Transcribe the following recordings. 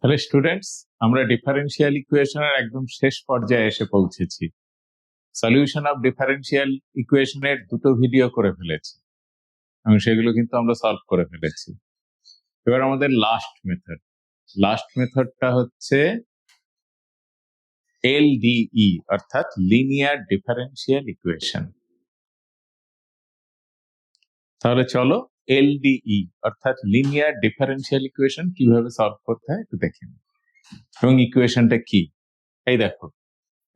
তাহলে স্টুডেন্টস, আমরা ডিফারেন্সিয়াল ইকুয়েশনের একদম শেষ পর্যায়ে এসে পৌঁছেছি। সলিউশন অফ ডিফারেন্সিয়াল ইকুয়েশনের দুটো ভিডিও করে ফেলেছি এবং সেগুলো কিন্তু আমরা সলভ করে ফেলেছি। এবার আমাদের লাস্ট মেথডটা হচ্ছে এলডিই, অর্থাৎ লিনিয়ার ডিফারেন্সিয়াল ইকুয়েশন। তাহলে চলো এলডিই অর্থাৎ লিনিয়ার ডিফারেন্সিয়াল ইকুয়েশন কিভাবে সলভ করতে হয় একটু দেখে নিই। এবং ইকুয়েশনটা কি, এই দেখো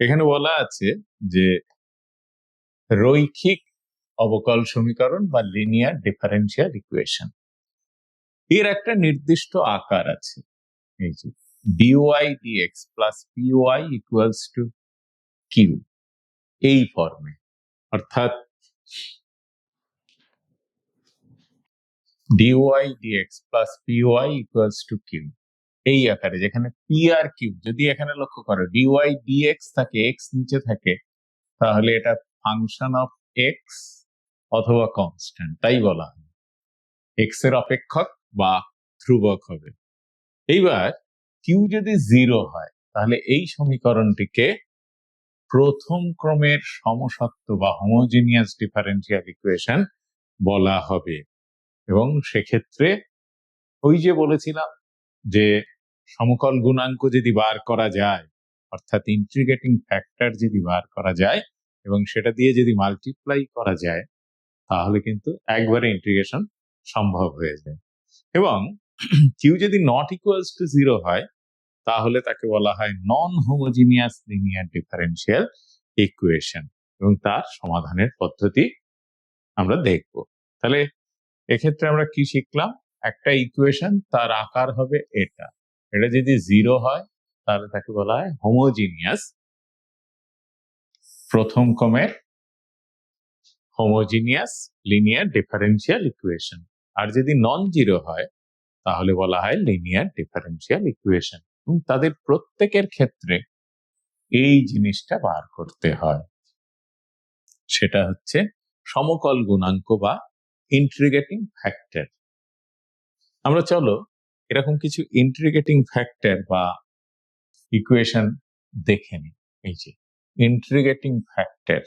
এখানে বলা আছে যে রৈখিক অবকল সমীকরণ বা লিনিয়ার ডিফারেন্সিয়াল ইকুয়েশন, এর একটা নির্দিষ্ট আকার আছে, এই যে dy dx plus PY equals to q, এই ফর্মে। অর্থাৎ dy dx plus PY equals to q, এই আকারে, যেখানে পি আর কিউ, যদি এখানে লক্ষ্য করো ডিওয়াই ডিএক্স থাকে, এক্স নিচে থাকে, তাহলে এটা ফাংশন অফ এক্স অথবা কনস্ট্যান্ট, তাই বলা হয় এক্স এর অপেক্ষক বা ধ্রুবক হবে। এইবার কিউ যদি 0 হয় তাহলে এই সমীকরণটিকে প্রথম ক্রমের সমসত্ব বা হোমোজিনিয়াস ডিফারেন্সিয়াল ইকুয়েশন বলা হবে। এবং সেক্ষেত্রে ওই যে বলেছিলাম যে সমকল গুণাঙ্ক যদি বার করা যায়, অর্থাৎ ইন্টিগ্রেটিং ফ্যাক্টর যদি বার করা যায় এবং সেটা দিয়ে যদি মাল্টিপ্লাই করা যায়, তাহলে কিন্তু একবারে ইন্টিগ্রেশন সম্ভব হয়ে যায়। এবং কিউ যদি নট ইকুয়ালস টু 0 হয় তাহলে তাকে বলা হয় non homogeneous linear differential equation, এবং তার সমাধানের পদ্ধতি আমরা দেখব। তাহলে এক্ষেত্রে আমরা কি শিখলাম? একটা ইকুয়েশন, তার আকার হবে এটা, এটা যদি 0 হয় তাহলে তাকে বলা হয় হোমোজিনিয়াস, প্রথম ক্রমের হোমোজিনিয়াস লিনিয়ার ডিফারেন্সিয়াল ইকুয়েশন। আর যদি নন জিরো হয় তাহলে বলা হয় লিনিয়ার ডিফারেন্সিয়াল ইকুয়েশন। এবং তাদের প্রত্যেকের ক্ষেত্রে এই জিনিসটা বার করতে হয়, সেটা হচ্ছে সমকল গুণাঙ্ক বা ইন্টিগ্রেটিং ফ্যাক্টর। আমরা চলো এরকম কিছু ইন্টিগ্রেটিং ফ্যাক্টর বা ইকুয়েশন দেখে নিই। এই যে ইন্টিগ্রেটিং ফ্যাক্টর,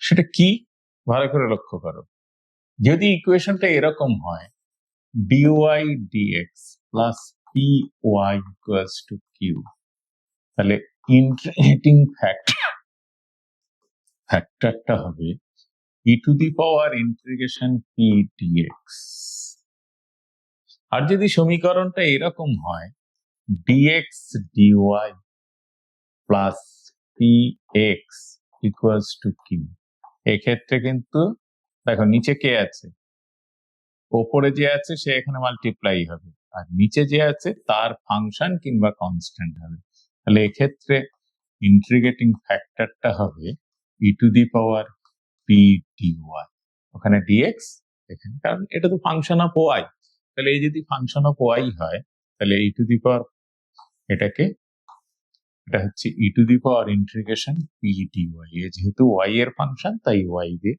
সেটা কি ভালো করে লক্ষ্য করো। যদি ইকুয়েশনটা এরকম হয় dy dx plus PY equals to q, তাহলে ইন্টিগ্রেটিং ফ্যাক্টরটা হবে e to the power integration p d x. আর যদি সমীকরণটা এরকম হয় d x d y plus p x equals to q, এক্ষেত্রে কিন্তু দেখো নিচে কে আছে, ওপরে যে আছে সে এখানে মাল্টিপ্লাই হবে, আর নিচে যে আছে তার ফাংশন কিংবা কনস্ট্যান্ট হবে। তাহলে এক্ষেত্রে ইন্টিগ্রেটিং ফ্যাক্টরটা হবে e to the power p d y, ওখানে ডিএক্স এখানে, কারণ এটা তো ফাংশন অফ ওয়াই। তাহলে এই যদি ফাংশন অফ ওয়াই হয় তাহলে ই টু দি পাওয়ার, এটাকে এটা হচ্ছে e to the power integration p d y, যেহেতু ওয়াই এর ফাংশন তাই ওয়াই দিয়ে।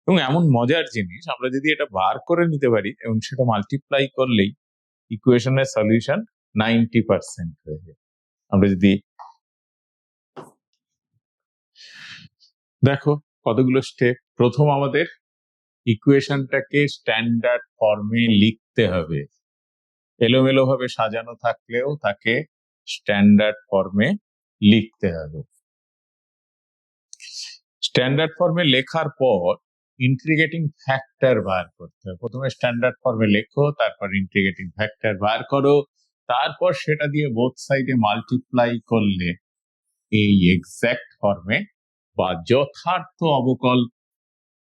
এবং এমন মজার জিনিস, আমরা যদি এটা বার করে নিতে পারি এবং সেটা মাল্টিপ্লাই করলেই ইকুয়েশনের সলিউশন 90% হয়ে যায়। আমরা যদি দেখো কতগুলো স্টেপ, প্রথম আমাদের ইকুয়েশনটাকে স্ট্যান্ডার্ড ফর্মে লিখতে হবে, এলোমেলো ভাবে সাজানো থাকলেও তাকে স্ট্যান্ডার্ড ফর্মে লিখতে হবে। স্ট্যান্ডার্ড ফর্মে লেখার পর ইন্টিগ্রেটিং ফ্যাক্টর বার করতে হবে। প্রথমে স্ট্যান্ডার্ড ফর্মে লেখো, তারপর ইন্টিগ্রেটিং ফ্যাক্টর বার করো, তারপর সেটা দিয়ে বোথ সাইডে মাল্টিপ্লাই করলে এই এক্সাক্ট ফর্মে বা যথার্থ অবকল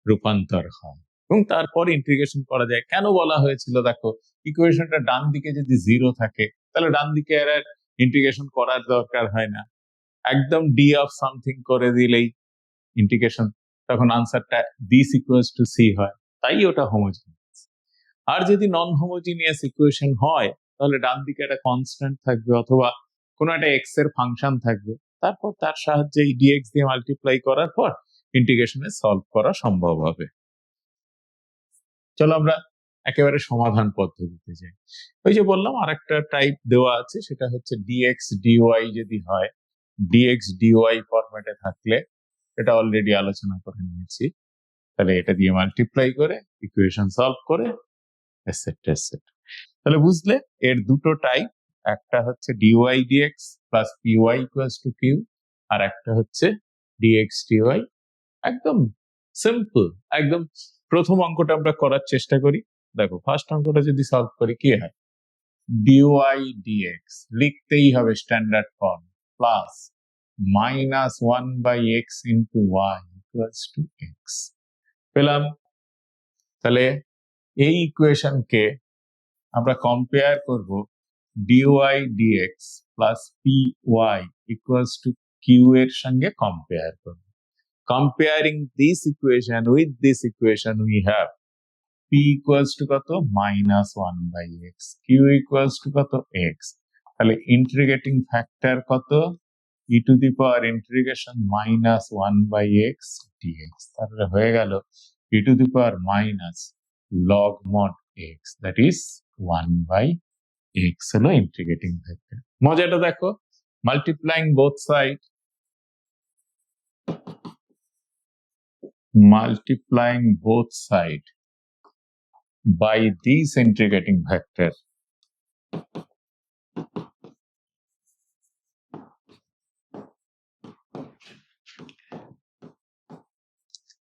রূপান্তর হয় এবং তারপর ইন্টিগ্রেশন করা যায়। কেন বলা হয়েছিল দেখো, ইকুয়েশনটা ডান দিকে যদি 0 থাকে তাহলে ডান দিকে আর ইন্টিগ্রেশন করার দরকার হয় না, একদম ডি অফ সামথিং করে দিলেই ইন্টিগ্রেশন, তখন আনসারটা দিস ইকুয়ালস টু সি হয়, তাই ওটা হোমোজিনিয়াস। আর যদি নন হোমোজিনিয়াস ইকুয়েশন হয় তাহলে ডান দিকে একটা কনস্ট্যান্ট থাকবে অথবা কোনো একটা এক্স এর ফাংশন থাকবে, তারপর তার সাহায্যে ডিএক্স দিয়ে মাল্টিপ্লাই করার পর ইন্টিগ্রেশনে সলভ করা সম্ভব হবে। চলো আমরা একেবারে সমাধান পদ্ধতিতে যাই। ওই যে বললাম আরেকটা টাইপ দেওয়া আছে, সেটা হচ্ছে ডিএক্স ডিওয়াই যদি হয়, ডিএক্স ডিওয়াই ফরম্যাটে থাকলে, এটা অলরেডি আলোচনা করে নিয়েছি, তাহলে এটা দিয়ে মাল্টিপ্লাই করে ইকুয়েশন সলভ করে এটসেট্রা এটসেট্রা। তাহলে বুঝলে এর দুটো টাইপ, একটা হচ্ছে d y dx plus PY equals to q, আর একটা হচ্ছে ডিএক্স ডিওয়াই। একদম সিম্পল। একদম প্রথম অঙ্কটা আমরা করার চেষ্টা করি। দেখো ফার্স্ট অঙ্কটা যদি সলভ করি কি হয়, ডিওয়াই ডিএক্স লিখতেই হবে standard form, plus minus 1/x into y equals to x পেলাম। তাহলে এই ইকুয়েশনকে আমরা কম্পেয়ার করব dy dx plus p y equals to q এর সঙ্গে কম্পেয়ার করব। Comparing this equation with this equation, we have p equals to কত minus 1/x, q equals to কত x, তাহলে ইন্টিগ্রেটিং ফ্যাক্টর কত e to the power integration minus 1/x dx, তাহলে হয়ে গেল e to the power minus log mod x, that is 1/x হলো integrating factor. মজাটা দেখো, multiplying both sides, multiplying both sides by this integrating factor,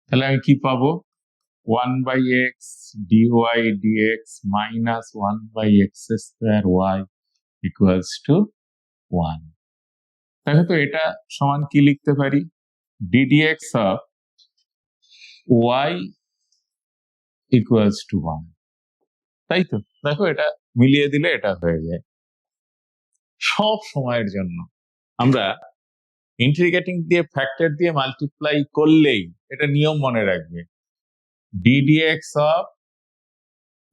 তাহলে আমি কি পাবো, 1/x dy dx minus 1/x square y equals to 1। দেখো তো এটা সমান কি লিখতে পারি, ddx of y equals to 1, তাই তো? দেখো এটা মিলিয়ে দিলে এটা হয়ে যায়। সব সময়ের জন্য আমরা ইন্টিগ্রেটিং দিয়ে ফ্যাক্টর দিয়ে মাল্টিপ্লাই করলেই, এটা নিয়ম মনে রাখবে, ddx of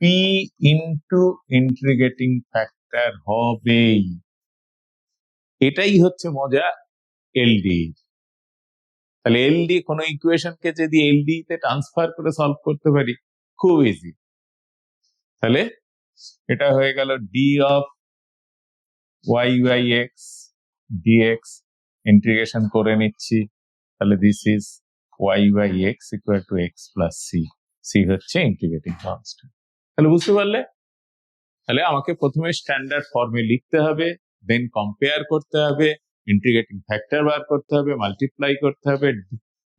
p into integrating factor হবেই। এটাই হচ্ছে মজা এলডি। তাহলে এলডি কোনো ইকুয়েশনকে যদি এলডি তে ট্রান্সফার করে সলভ করতে পারি, খুব ইজি। তাহলে এটা হয়ে গেল d of y by x dx, integration করে নিচ্ছি, তাহলে this is y by x equal to x plus c, c হচ্ছে ইন্টিগ্রেটিং কনস্ট্যান্ট। তাহলে বুঝতে পারলে, তাহলে আমাকে প্রথমে স্ট্যান্ডার্ড ফর্মে লিখতে হবে, দেন কম্পেয়ার করতে হবে, ইন্টিগ্রেটিং ফ্যাক্টর বার করতে হবে, মাল্টিপ্লাই করতে হবে,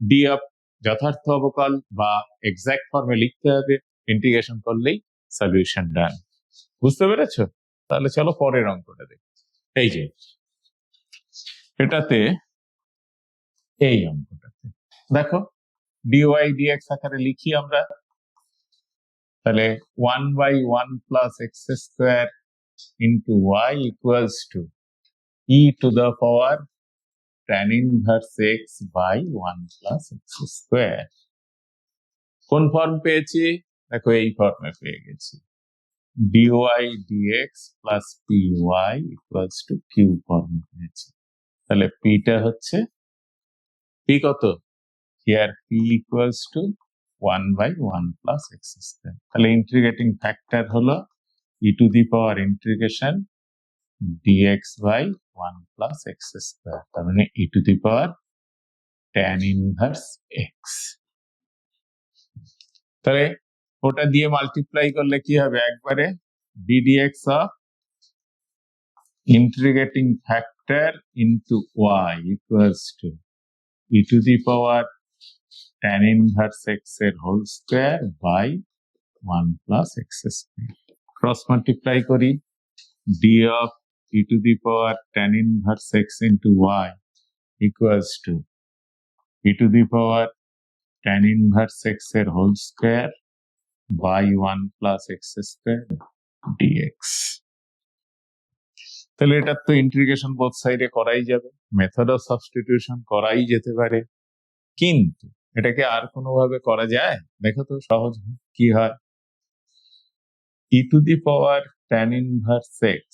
ডি অফ যথার্থ অবকল বা এক্সাক্ট ফর্মে লিখতে হবে, ইন্টিগ্রেশন করলেই সলিউশন ডান। বুঝতে পেরেছো? তাহলে চলো পরের অঙ্কটা দেখি। এই যে এটাতে, এই অঙ্কটাতে দেখো ডিওয়াই ডিএক্স আকারে লিখি আমরা, তাহলে 1/1 plus x square into y equals to e to the power tan inverse x by 1 plus x square। কোন ফর্ম পেয়েছি? দেখো এই ফর্মে পেয়ে গেছি, dy dx plus py equals to q form পেয়েছি। তাহলে p টা হচ্ছে, p কত? Here p equals to 1/1 plus x square। তাহলে ইন্টিগ্রেটিং ফ্যাক্টর হলো e to the power integration dx by 1 plus x square, তার মানে e to the power tan inverse x। তাহলে ওটা দিয়ে মাল্টিপ্লাই করলে কি হবে, একবারে ddx of integrating factor into y equals to e to the power tan inverse x এর whole square by 1 plus x square। Cross multiply করি, d of e to the power tan inverse x into y equals to e to the power tan inverse x এর whole square by 1 plus x square dx। তাহলে এটা তো integration both সাইডে করাই যাবে, method of substitution করাই যেতে পারে, কিন্তু এটাকে আর কোনোভাবে করা যায়? দেখো তো সহজ কি হয়, e to the power tan inverse x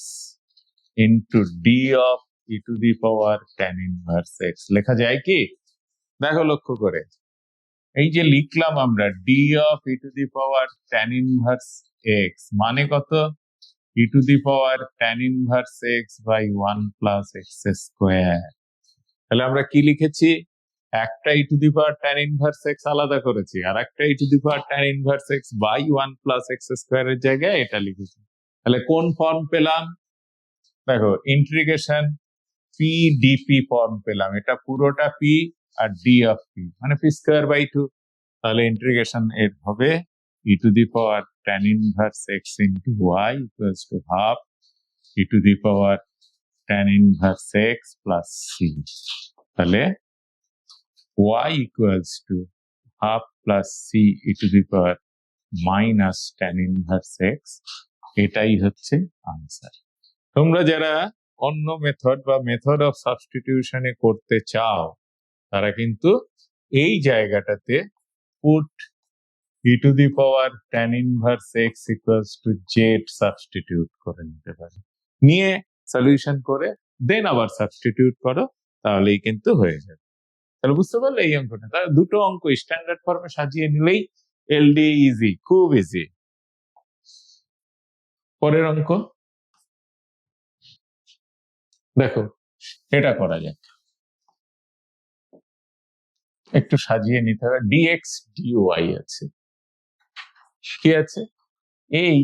into d of e to the power tan inverse x লেখা যায় কি? দেখো লক্ষ্য করে, এই যে লিখলাম আমরা d of e to the power tan inverse x মানে কত, e to the power tan inverse x by 1 plus x square. তাহলে আমরা কি লিখেছি, একটা e to the power tan inverse x আলাদা করেছি, আর একটা e to the power tan inverse x by 1 plus x স্কোয়ারের জায়গায় এটা লিখেছি। তাহলে কোন ফর্ম পেলাম, দেখো ইন্টিগ্রেশন পি ডিপি ফর্ম পেলাম, এটা পুরোটা p r d of p মানে পি স্কোয়ার বাই 2। তাহলে ইন্টিগ্রেশন এর হবে e to the power tan inverse x into y equals to half e to the power tan inverse x plus c. তাহলে y equals to half plus c e to the power minus tan inverse x, এটাই হচ্ছে answer. তোমরা যারা অন্য method বা method of সাবস্টিটিউশনে করতে চাও তারা কিন্তু এই জায়গাটাতে put E to the power tan inverse x equals to z substitute করে নিতে পারে, নিয়ে সলিউশন করে দেন আবার সাবস্টিটিউট করো, তাহলেই কিন্তু হয়ে যাবে। তাহলে বুঝতে পারলে এই অঙ্কটা, তাহলে দুটো অঙ্ক স্ট্যান্ডার্ড ফর্মে সাজিয়ে নিলেই এলডি ইজি, খুব ইজি। পরের অঙ্ক দেখো, এটা করা যায়, একটু সাজিয়ে নিতে হবে। ডিএক্স ডিওয়াই আছে, কি আছে, এই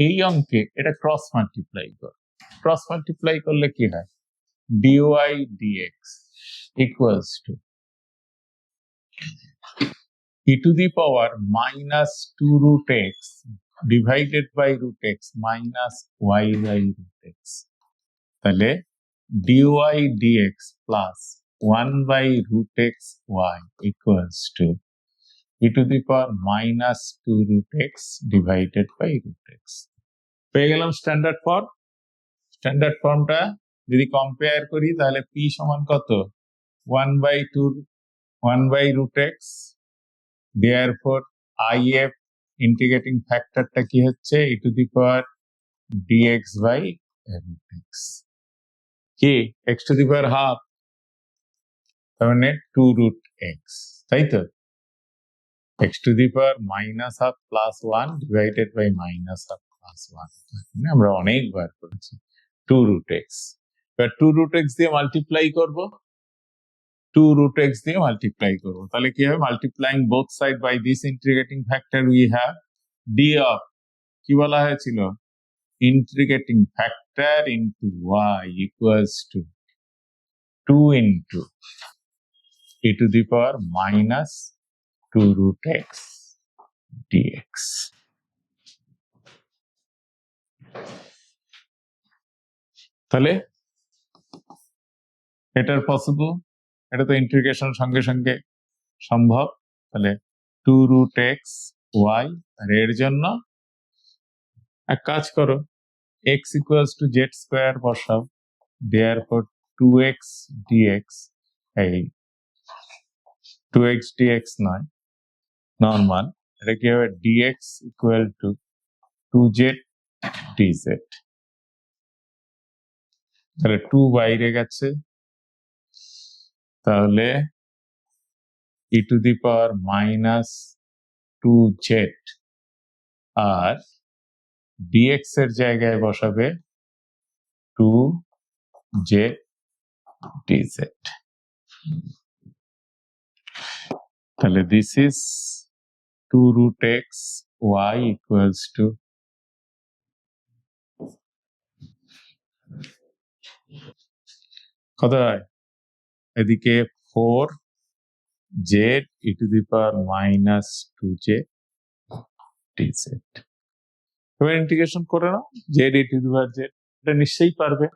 এই অঙ্কে এটা ক্রস মাল্টিপ্লাই কর, ক্রস মাল্টিপ্লাই করলে কি হয়, dy dx equals to e to the power minus 2 root x divided by root x minus y by root x। তাহলে dy dx plus 1 by root x y equals to e to the power minus 2 root x divided by root x। পেয়ে গেলাম standard form. Standard ফর্মটা যদি compare করি তাহলে p সমান কত, 1 by 2 1 by root x, therefore if integrating ফ্যাক্টরটা কি হচ্ছে e to the power dx by root x, কি x to the power half, তার মানে 2 root x, তাই তো, x to the power minus half plus 1 divided by minus half plus 1, আমরা অনেকবার করেছি 2 root x। এবার 2 root x দিয়ে মাল্টিপ্লাই করব, 2 root x দিয়ে মাল্টিপ্লাই করব, তাহলে কি হবে, multiplying both side by this integrating factor we have d of, কি বলা হয়েছিল, integrating factor into y equals to 2 into e to the power minus 2 root x dx। তাহলে এটার পসিবল, এটা তো ইন্টিগ্রেশন সঙ্গে সঙ্গে সম্ভব। তাহলে 2 root x y, আর এর জন্য এক কাজ করো, x equals to z square বসাও, therefore 2x dx, এই 2x dx নয় নর্মাল, এটা কি হবে dx equal to 2z dz। তাহলে 2 বাইরে গেছে, তাহলে e to the power minus 2z, R dx এর জায়গায় বসাবে 2z dz। তাহলে this is 2 root x y equals to কত হয়, এদিকে 4z e to the power minus 2z dz। এবার ইন্টিগ্রেশন করে নাও, z e to the power z, এটা নিশ্চয়ই পারবে।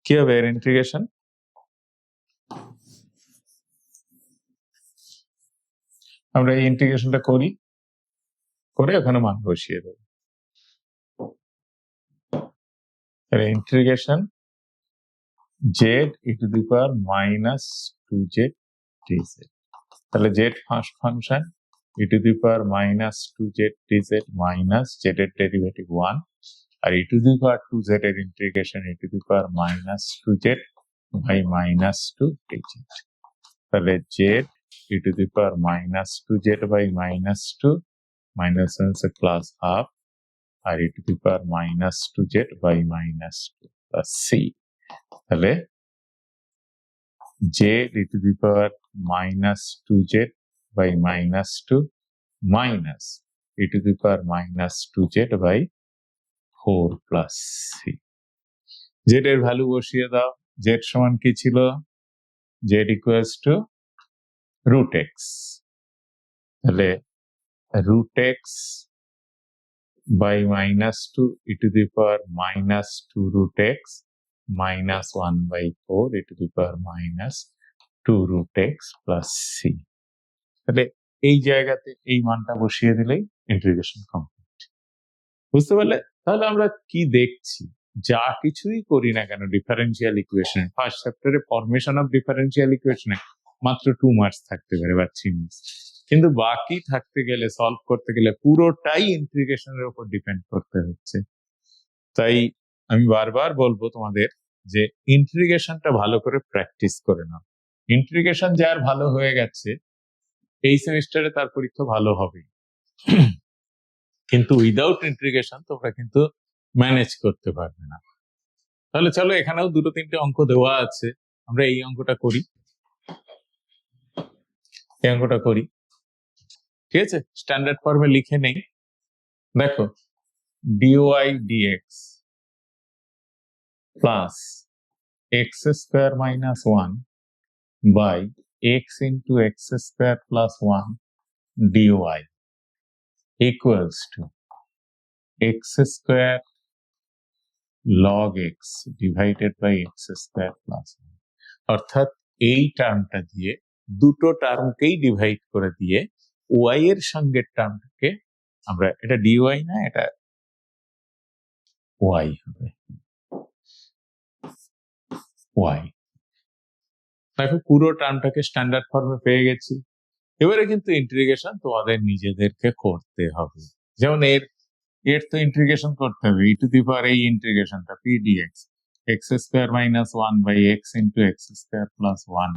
কি হবে এর ইন্টিগ্রেশন, আমরা এই ইন্টিগ্রেশনটা করি, করে ওখানে মান বসিয়ে দেবো। তাহলে integration z e to the power minus 2z dz। তাহলে z first function e to the power minus 2z dz minus z এর ডেরিভেটিভ 1, আর e to the power 2z এর integration e to the power minus 2z by minus 2 dz। তাহলে z e to the power minus 2z by minus 2 minus আছে plus half আর e to the power minus 2z by minus 2 plus c। তাহলে z e to the power minus 2z by minus 2 minus e to the power minus 2z by 4 plus c। z এর value বসিয়ে দাও। z সমান কি ছিল? z equals to root x. তাহলে root x by minus 2 e to the power minus 2 root x minus 1 by 4 e to the power minus 2 root x plus c। তাহলে এই জায়গাতে এই মানটা বসিয়ে দিলেই ইন্টিগ্রেশন কমপ্লিট। বুঝতে পারলে? তাহলে আমরা কি দেখছি, যা কিছুই করি না কেন ডিফারেন্সিয়াল ইকুয়েশনে, ফার্স্ট চ্যাপ্টারে ফরমেশন অফ ডিফারেন্সিয়াল ইকুয়েশনে মাত্র 2 মার্কস থাকতে পারে বা 3 মার্কস, কিন্তু বাকি থাকতে গেলে সলভ করতে গেলে পুরোটাই ইন্টিগ্রেশনের উপর ডিপেন্ড করতে হচ্ছে। তাই আমি বারবার বলবো তোমাদের যে ইন্টিগ্রেশনটা ভালো করে প্র্যাকটিস করে নাও। ইন্টিগ্রেশন যার ভালো হয়ে গেছে এই সেমিস্টারে তার পরীক্ষা ভালো হবে, কিন্তু উইদাউট ইন্টিগ্রেশন তোমরা কিন্তু ম্যানেজ করতে পারবে না। তাহলে চলো, এখানেও 2-3টে অঙ্ক দেওয়া আছে, আমরা এই অঙ্কটা করি। এই অঙ্কটা করি, ঠিক আছে? স্ট্যান্ডার্ড ফর্মে লিখে নেই। দেখো, dy dx plus x square minus 1 by x into x square plus 1 dy equals to x square log x divided by x square plus 1। অর্থাৎ এই টার্মটা দিয়ে দুটো টার্মকেই ডিভাইড করে দিয়ে y এর সঙ্গে টার্মটাকে আমরা, এটা dy না, এটা y হবে, y। দেখো, পুরো টার্মটাকে স্ট্যান্ডার্ড ফর্মে পেয়ে গেছি। এবারে কিন্তু ইন্টিগ্রেশন তোমাদের নিজেদেরকে করতে হবে। যেমন এর তো ইন্টিগ্রেশন করতে হবে, ই টু দি পাওয়ার এই ইন্টিগ্রেশনটা p d x x square minus 1 by x into x square plus 1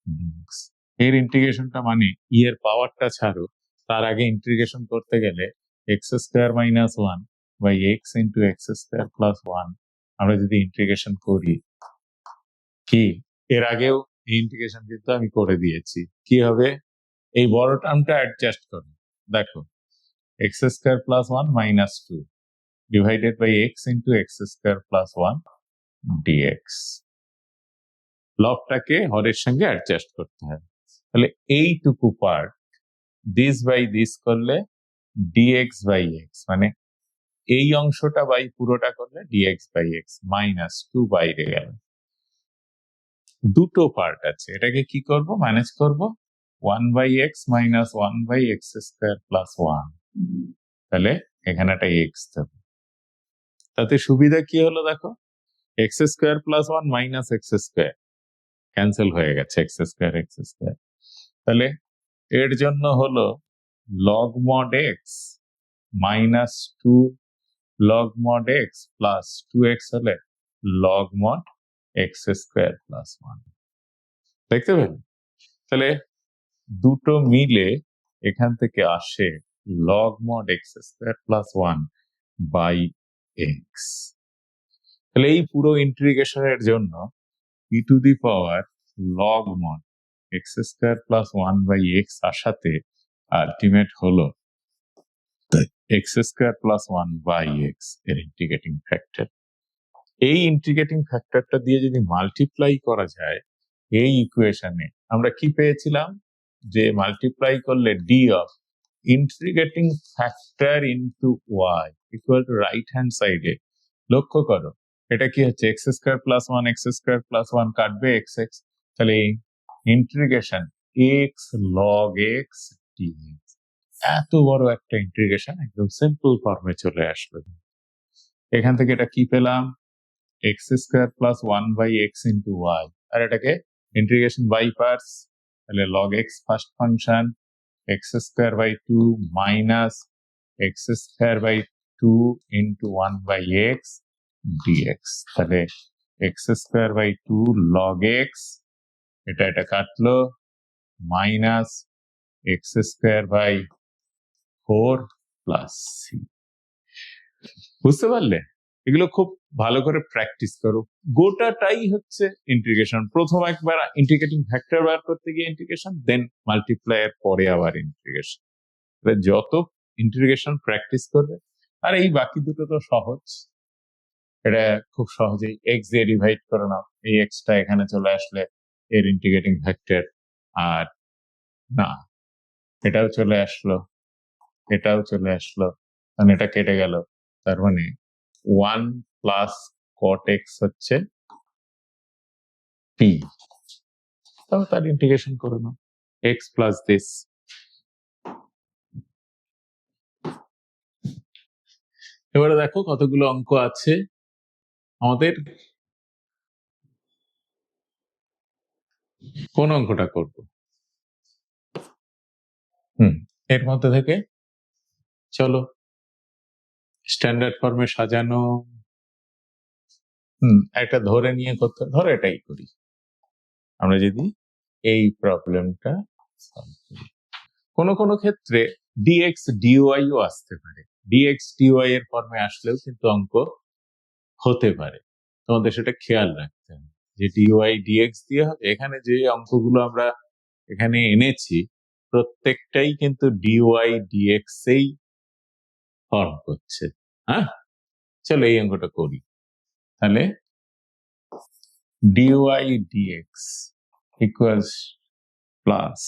d x. এর ইন্টিগ্রেশনটা মানে ই এর পাওয়ারটা ছাড়ো, তার আগে ইন্টিগ্রেশন করতে গেলে x square minus 1 by x into x square plus 1 আমরা যদি ইন্টিগ্রেশন করি, কি এর আগেও এই ইন্টিগ্রেশন কিন্তু আমি করে দিয়েছি, কি হবে? এই বড় টার্মটা অ্যাডজাস্ট করো। দেখো, x square plus 1 minus 2 divided by x into x square plus 1 d x. লবটাকে হরের সঙ্গে অ্যাডজাস্ট করতে হবে। তাহলে এইটুকু পার্ট দিস বাই দিস করলে ডিএক্স বাই এক্স, মানে এই অংশটা বাই পুরোটা করলে ডিএক্স বাই এক্স মাইনাস 2 বাইরে গেল। দুটো পার্ট আছে, এটাকে কি করব? ম্যানেজ করব 1 by x minus 1 by x square plus 1। তাহলে এখানে একটা এক্স দেবো। তাতে সুবিধা কি হলো? দেখো, x square plus 1 minus x square cancel হয়ে গেছে, এক্স স্কোয়ার এক্স স্কোয়ার। তাহলে এর জন্য হলো log mod x minus 2 log mod x plus 2x হলে log mod x square plus 1। দেখতে পেলেন? তাহলে দুটো মিলে এখান থেকে আসে log mod x square plus 1 by x. তাহলে এই পুরো ইন্টিগ্রেশনের জন্য e to the power log mod x square plus 1 by x আসাতে আলটিমেট হলো x square plus 1 by x এর ইন্টিগ্রেটিং ফ্যাক্টর। এই ইন্টিগ্রেটিং ফ্যাক্টরটা দিয়ে যদি মাল্টিপ্লাই করা যায় এই ইকুয়েশনে, আমরা কি পেয়েছিলাম? যে মাল্টিপ্লাই করলে d of integrating factor into y equal to right hand সাইডে। লক্ষ্য করো, এটা কি হচ্ছে? X square plus 1 x square plus 1 কাটবে এক্স এক্স, তাহলে integration x log x dx. এত বড় একটা ইন্টিগ্রেশন একদম সিম্পল ফর্মে চলে আসলো। এখান থেকে এটা কি পেলাম? X square plus 1 by x into y, আর এটাকে ইন্টিগ্রেশন বাই পার্টস, তাহলে log x first function x square by 2 minus x square by 2 into 1 by x d x. তাহলে x square by 2 log x, এটা কাটলো, minus x square by 4 plus c. বুঝতে পারলে? এগুলো খুব ভালো করে প্র্যাকটিস করো। গোটাটাই হচ্ছে ইন্টিগ্রেশন। প্রথম একবার ইন্টিগ্রেটিং ফ্যাক্টর বার করতে গিয়ে ইন্টিগ্রেশন, দেন মাল্টিপ্লায়ার, পরে আবার ইন্টিগ্রেশন। যত ইন্টিগ্রেশন প্র্যাকটিস করবে, আর এই বাকি দুটো তো সহজ, এটা খুব সহজেই এক্স দিয়ে ডিভাইড করে নাও, এই এক্সটা এখানে চলে আসলে এর ইন্টিগ্রেটিং ফ্যাক্টর, আর না এটাও চলে আসলো, এটাও চলে আসলো, মানে এটা কেটে গেল, তার মানে 1 প্লাস cot x হচ্ছে p, তাহলে তার ইন্টিগ্রেশন করে নাও, x প্লাস দিস। এবারে দেখো কতগুলো অঙ্ক আছে আমাদের, কোন অঙ্কটা করব? এর মধ্যে থেকে চলো স্ট্যান্ডার্ড ফর্মে সাজানো, একটা ধরে নিয়ে করতে, ধরো এটাই করি আমরা, যদি এই প্রবলেমটা সলভ করি, কোন কোন ক্ষেত্রে ডিএক্স ডিওয়াই ও আসতে পারে, ডিএক্স ডিওয়াই এর ফর্মে আসলেও কিন্তু অঙ্ক হতে পারে, তোমাদের সেটা খেয়াল রাখতে হবে যে ডিওয়াই ডিএক্স দিয়ে হবে। এখানে যে অঙ্কগুলো আমরা এখানে এনেছি প্রত্যেকটাই কিন্তু ডিওয়াই ডিএক্স এই ফর্ম করছে। হ্যাঁ, চলো এই অঙ্কটা করি। তাহলে dy dx equals plus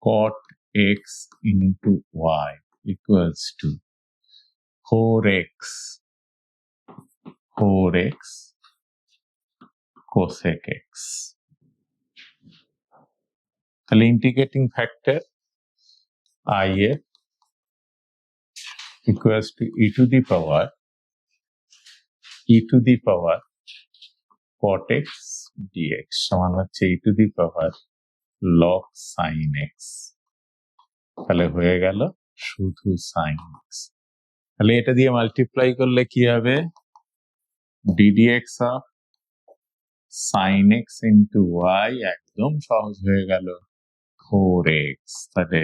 cot x into y equals to 4x cosec x। তাহলে integrating factor if equals to e to the power cot x dx সমান হচ্ছে e to the power log sin x। তাহলে হয়ে গেল শুধু sin x। তাহলে এটা দিয়ে মাল্টিপ্লাই করলে কি হবে, ddx of sin x into y, একদম সহজ হয়ে গেল 4x। তাহলে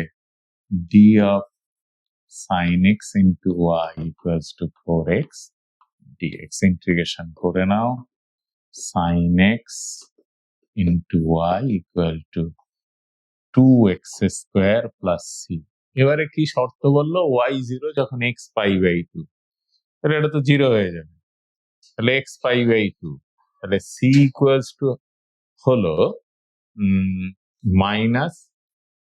d of sin x into y equals to 4x dx। Integration করে নাও, sin x into y equal to 2x square plus c। এবারে কি শর্ত বললো, y 0 যখন x পাই বাই 2, তাহলে এটা তো 0 হয়ে যাবে, তাহলে x পাই বাই 2, তাহলে c ইকুয়ালস টু হলো মাইনাস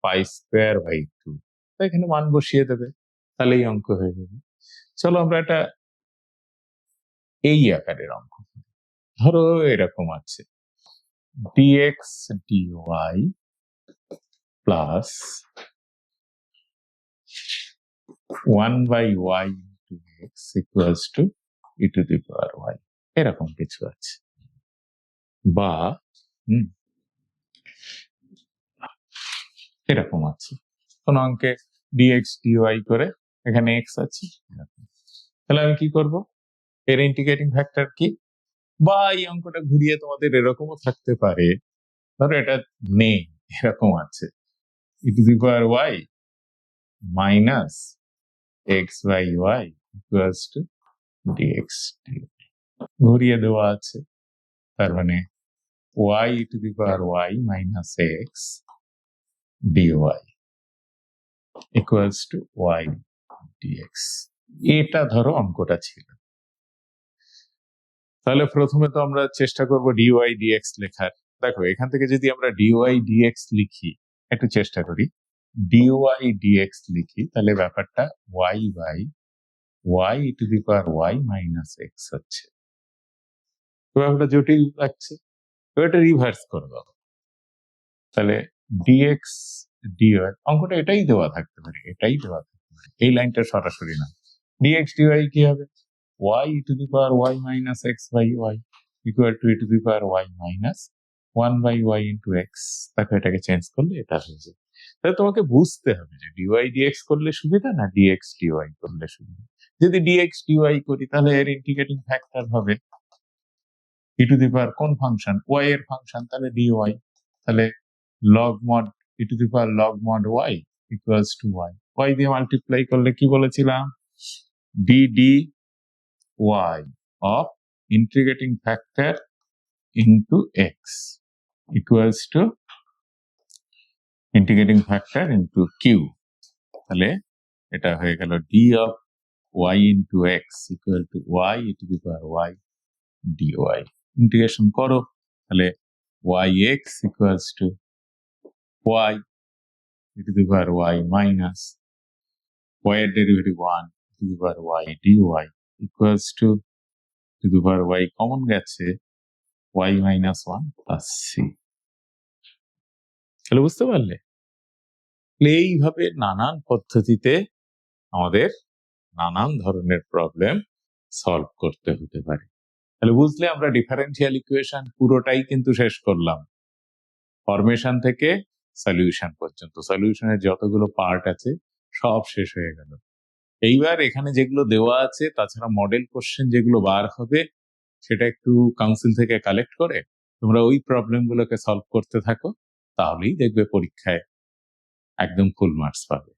পাই স্কোয়ার বাই 2, এখানে মান বসিয়ে দেবে, তাহলে এই অঙ্ক হয়ে যাবে। চলো আমরা এটা এই আকারের অঙ্ক, ধরো এরকম আছে dx dy plus 1 by y into x equals to e to the power y, এরকম কিছু আছে। বা এরকম আছে কোন অঙ্কে dx dy করে এখানে x আছে, তাহলে আমি কি করব, এর ইন্টিগ্রেটিং ফ্যাক্টর কি, বা এই অঙ্কটা ঘুরিয়ে তোমাদের এরকমও থাকতে পারে, ধরো এটা নেই, এরকম আছে e to the power y minus x by y equals to dx dy, ঘুরিয়ে দেওয়া আছে, তার মানে y to the power y minus x dy equals to y dx। এটা ধরো অঙ্কটা ছিল। তাহলে প্রথমে তো আমরা চেষ্টা করব dy dx লেখার। দেখো এখান থেকে যদি আমরা dy dx লিখি, একটু চেষ্টা করি, dy dx লিখি, তাহলে ব্যাপারটা y by y to the power y minus x হচ্ছে, ব্যাপারটা জটিল লাগছে, এটা রিভার্স করে দাও, তাহলে dx dy অঙ্কটা এটাই দেওয়া থাকতে পারে, এটাই দেওয়া থাকতে পারে, এই লাইনটা সরাসরি না, dx dy কি হবে, y to the power y minus x by y equal to e to the power y minus 1 by y into x। দেখো এটাকে চেঞ্জ করলে এটা হয়ে যাবে। তাহলে তোমাকে বুঝতে হবে যে dy dx করলে সুবিধা না dx dy করলে সুবিধা। যদি dx dy করি তাহলে এর ইন্টিগ্রেটিং ফ্যাক্টর হবে ই টু দি পাওয়ার কোন ফাংশন? ওয়াই এর ফাংশন, তাহলে ডি ওয়াই। তাহলে log mod e to the power log mod y equals to y. Y দিয়ে মাল্টিপ্লাই করলে কি বলেছিলাম? D d y of integrating factor into x equals to integrating factor into q. তাহলে এটা হয়ে গেল d of y into x equal to y e to the power y d y. Integration করো, তাহলে y x equals to y e to the power y minus y এর derivative 1 to the power y d y equals to the power y common গেছে y minus 1 plus c. তাহলে বুঝতে পারলে? এইভাবে নানান পদ্ধতিতে আমাদের নানান ধরনের প্রবলেম সলভ করতে হতে পারে। তাহলে বুঝলে আমরা ডিফারেন্সিয়াল ইকুয়েশন পুরোটাই কিন্তু শেষ করলাম, ফরমেশন থেকে সলিউশন পর্যন্ত। সলিউশনের যতগুলো পার্ট আছে সব শেষ হয়ে গেল। এইবার এখানে যেগুলো দেওয়া আছে, তাছাড়া মডেল কোশ্চেন যেগুলো বার হবে, সেটা একটু কাউন্সিল থেকে কালেক্ট করে তোমরা ওই প্রবলেমগুলোকে সলভ করতে থাকো, তাহলেই দেখবে পরীক্ষায় একদম ফুল মার্কস পাবে।